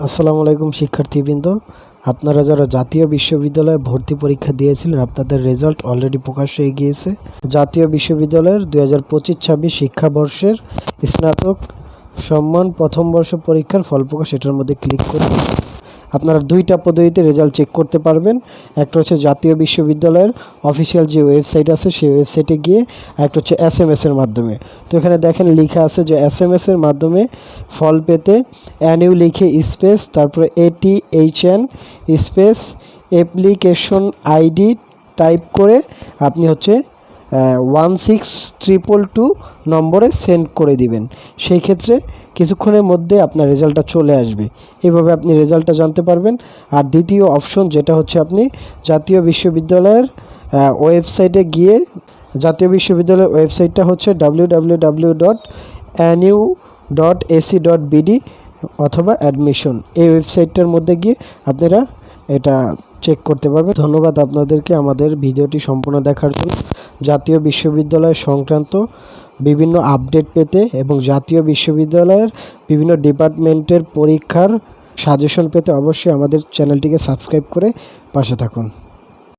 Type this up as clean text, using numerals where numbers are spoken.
আসসালামু আলাইকুম শিক্ষার্থীবৃন্দ, আপনারা যারা জাতীয় বিশ্ববিদ্যালয়ে ভর্তি পরীক্ষা দিয়েছিলেন আপনাদের রেজাল্ট অলরেডি প্রকাশ হয়ে গিয়েছে। জাতীয় বিশ্ববিদ্যালয়ের 2025-26 শিক্ষাবর্ষের স্নাতক সম্মান প্রথম বর্ষ পরীক্ষার ফল প্রকাশ, এটার মধ্যে ক্লিক করুন। আপনারা দুইটা পদ্ধতিতে রেজাল্ট চেক করতে পারবেন। একটা হচ্ছে জাতীয় বিশ্ববিদ্যালয়ের অফিসিয়াল যে ওয়েবসাইট আছে সেই ওয়েবসাইটে গিয়ে, একটা হচ্ছে SMS-এর মাধ্যমে। তো এখানে দেখেন লেখা আছে যে SMS-এর মাধ্যমে ফল পেতে NU লিখে স্পেস তারপরে ATHN space application ID type করে আপনি হচ্ছে 16222 নম্বরে সেন্ড করে দিবেন। সেই ক্ষেত্রে কিছুক্ষণের মধ্যে আপনার রেজাল্টটা চলে আসবে। এইভাবে আপনি রেজাল্টটা জানতে পারবেন। আর দ্বিতীয় অপশন যেটা হচ্ছে, আপনি জাতীয় বিশ্ববিদ্যালয়ের ওয়েবসাইটে গিয়ে, জাতীয় বিশ্ববিদ্যালয়ের ওয়েবসাইটটা হচ্ছে www.nu.ac.bd অথবা অ্যাডমিশন, এই ওয়েবসাইটটার মধ্যে গিয়ে আপনারা এটা চেক করতে পারবেন। ধন্যবাদ আপনাদেরকে আমাদের ভিডিওটি সম্পূর্ণ দেখার জন্য। জাতীয় বিশ্ববিদ্যালয় সংক্রান্ত বিভিন্ন আপডেট পেতে এবং জাতীয় বিশ্ববিদ্যালয়ের বিভিন্ন ডিপার্টমেন্টের পরীক্ষার সাজেশন পেতে অবশ্যই আমাদের চ্যানেলটিকে সাবস্ক্রাইব করে পাশে থাকুন।